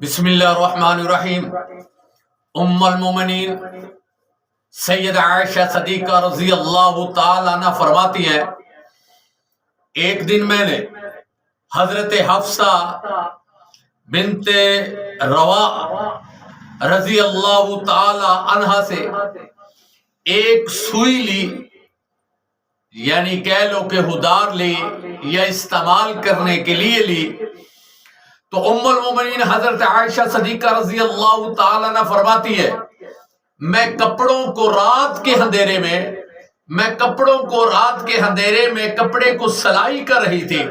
بسم اللہ الرحمن الرحیم۔ ام المومنین سید عائشہ صدیقہ رضی اللہ تعالی عنہ فرماتی ہیں، ایک دن میں نے حضرت حفصہ بنت رواح رضی اللہ تعالی عنہ سے ایک سوئی لی، یعنی کہہ لو کہ ہدار لی یا استعمال کرنے کے لیے لی۔ تو ام المومنین حضرت عائشہ صدیقہ رضی اللہ تعالی عنہ فرماتی ہے، میں کپڑوں کو رات کے اندھیرے میں کپڑے کو سلائی کر رہی تھی۔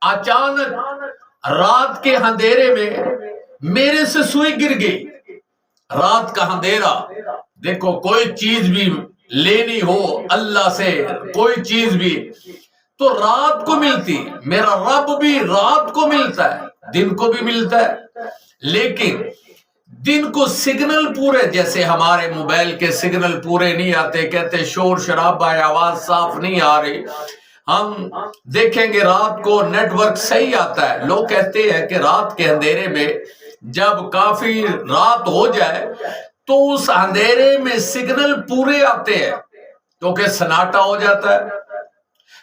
اچانک رات کے اندھیرے میں میرے سے سوئی گر گئی۔ رات کا اندھیرا، دیکھو کوئی چیز بھی لینی ہو اللہ سے، کوئی چیز بھی تو رات کو ملتی، میرا رب بھی رات کو ملتا ہے، دن کو بھی ملتا ہے، لیکن دن کو سگنل پورے، جیسے ہمارے موبائل کے سگنل پورے نہیں آتے، کہتے شور شرابہ ہے، آواز صاف نہیں آ رہی۔ ہم دیکھیں گے رات کو نیٹ ورک صحیح آتا ہے۔ لوگ کہتے ہیں کہ رات کے اندھیرے میں جب کافی رات ہو جائے تو اس اندھیرے میں سگنل پورے آتے ہیں، کیونکہ سناٹا ہو جاتا ہے،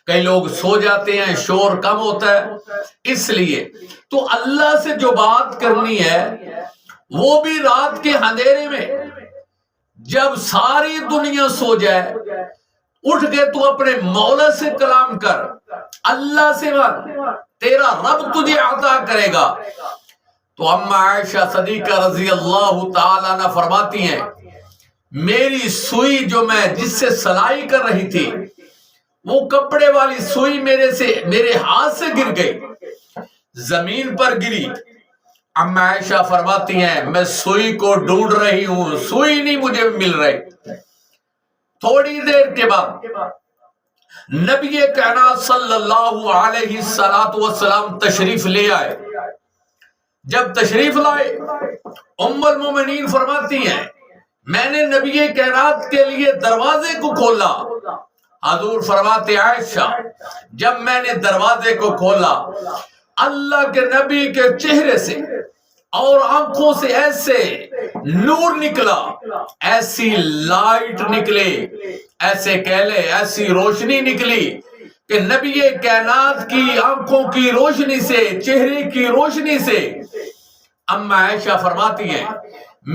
کئی لوگ سو جاتے ہیں، شور کم ہوتا ہے۔ اس لیے تو اللہ سے جو بات کرنی ہے وہ بھی رات کے اندھیرے میں، جب ساری دنیا سو جائے، اٹھ کے تو اپنے مولا سے کلام کر، اللہ سے بات، تیرا رب تجھے عطا کرے گا۔ تو اما عائشہ صدیقہ رضی اللہ تعالی عنہ فرماتی ہیں، میری سوئی جو میں جس سے سلائی کر رہی تھی، وہ کپڑے والی سوئی میرے ہاتھ سے گر گئی، زمین پر گری۔ اما عائشہ فرماتی ہیں، میں سوئی کو ڈھونڈ رہی ہوں، سوئی نہیں مجھے مل رہی۔ تھوڑی دیر کے بعد نبی کائنات صلی اللہ علیہ وسلم تشریف لے آئے۔ جب تشریف لائے، ام المومنین فرماتی ہیں، میں نے نبی کائنات کے لیے دروازے کو کھولا۔ حضور فرماتے عائشہ، جب میں نے دروازے کو کھولا، اللہ کے نبی کے چہرے سے اور آنکھوں سے ایسے نور نکلا، ایسی لائٹ نکلے، ایسے کہہ لے ایسی روشنی نکلی کہ نبی کائنات کی آنکھوں کی روشنی سے، چہرے کی روشنی سے اما عائشہ فرماتی ہیں،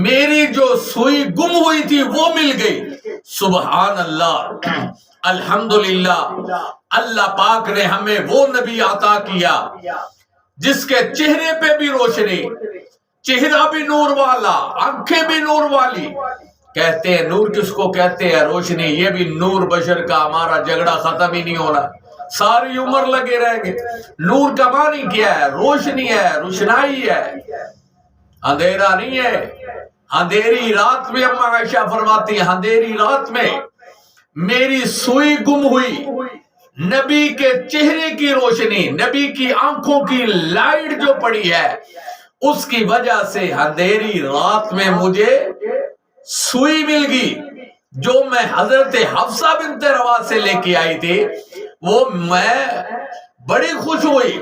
میری جو سوئی گم ہوئی تھی وہ مل گئی۔ سبحان اللہ، الحمدللہ، اللہ پاک نے ہمیں وہ نبی عطا کیا جس کے چہرے پہ بھی روشنی، چہرہ بھی نور والا، آنکھیں بھی نور والی۔ کہتے ہیں نور کس کو کہتے ہیں؟ روشنی۔ یہ بھی نور بشر کا، ہمارا جھگڑا ختم ہی نہیں ہونا، ساری عمر لگے رہیں گے۔ نور کا معنی کیا ہے؟ روشنی ہے، روشنائی ہے، اندھیرا نہیں ہے۔ اندھیری رات میں اما عائشہ فرماتی ہیں، اندھیری رات میں میری سوئی گم ہوئی، نبی کے چہرے کی روشنی، نبی کی آنکھوں کی لائٹ جو پڑی ہے، اس کی وجہ سے اندھیری رات میں مجھے سوئی مل گئی، جو میں حضرت حفصہ بنت رواح سے لے کے آئی تھی، وہ میں بڑی خوش ہوئی۔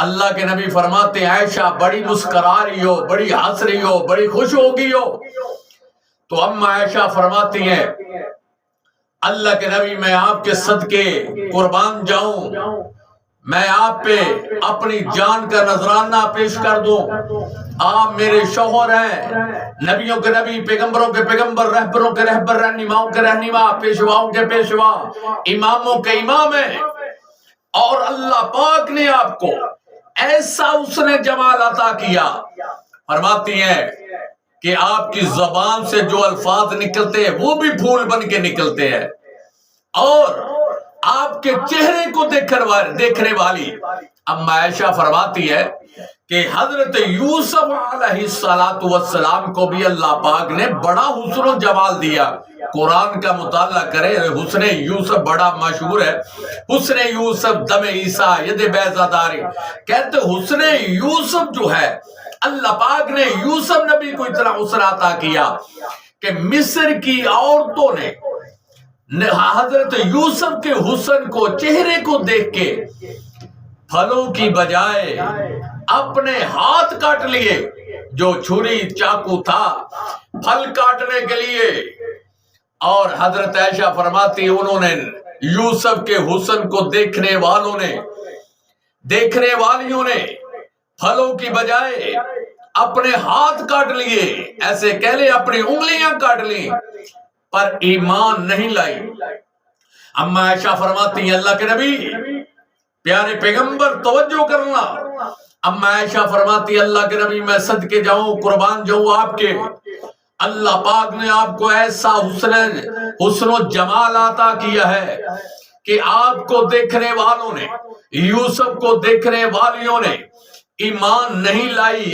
اللہ کے نبی فرماتے ہیں، عائشہ بڑی مسکرا رہی ہو، بڑی ہنس رہی ہو، بڑی خوش ہو گئی ہو۔ تو اما عائشہ فرماتی ہیں، اللہ کے نبی میں آپ کے صدقے قربان جاؤں، میں آپ پہ اپنی جان کا نذرانہ پیش کر دوں۔ آپ میرے شوہر ہیں، نبیوں کے نبی، پیغمبروں کے پیغمبر، رہبروں کے رہبر، رہنماؤں کے رہنما، پیشواؤں کے پیشوا، اماموں کے امام ہیں، اور اللہ پاک نے آپ کو ایسا اس نے جمال عطا کیا۔ فرماتی ہیں کہ آپ کی زبان سے جو الفاظ نکلتے ہیں وہ بھی پھول بن کے نکلتے ہیں، اور آپ کے چہرے کو دیکھنے والی اما عائشہ فرماتی ہے کہ حضرت یوسف علیہ السلام کو بھی اللہ پاک نے بڑا حسن و جمال دیا۔ قرآن کا مطالعہ کرے، حسن یوسف بڑا مشہور ہے۔ حسن یوسف دم عیسیٰ ید بیضہ داری، کہتے حسن یوسف جو ہے، اللہ پاک نے یوسف نبی کو اتنا حسن عطا کیا کہ مصر کی عورتوں نے حضرت یوسف کے حسن کو، چہرے کو دیکھ کے پھلوں کی بجائے اپنے ہاتھ کاٹ لیے، جو چھری چاقو تھا پھل کاٹنے کے لیے۔ اور حضرت عائشہ فرماتی انہوں نے یوسف کے حسن کو دیکھنے والیوں نے پھلوں کی بجائے اپنے ہاتھ کاٹ لیے، ایسے کہہ لے اپنی انگلیاں کاٹ لی، پر ایمان نہیں لائی۔ اما عائشہ فرماتی ہیں اللہ کے نبی پیارے پیغمبر توجہ کرنا، اما عائشہ فرماتی اللہ کے نبی میں صدقے جاؤں قربان جاؤں آپ کے، اللہ پاک نے آپ کو ایسا حسن و جمال عطا کیا ہے کہ آپ کو دیکھنے والوں نے، یوسف کو دیکھنے والیوں نے ایمان نہیں لائی۔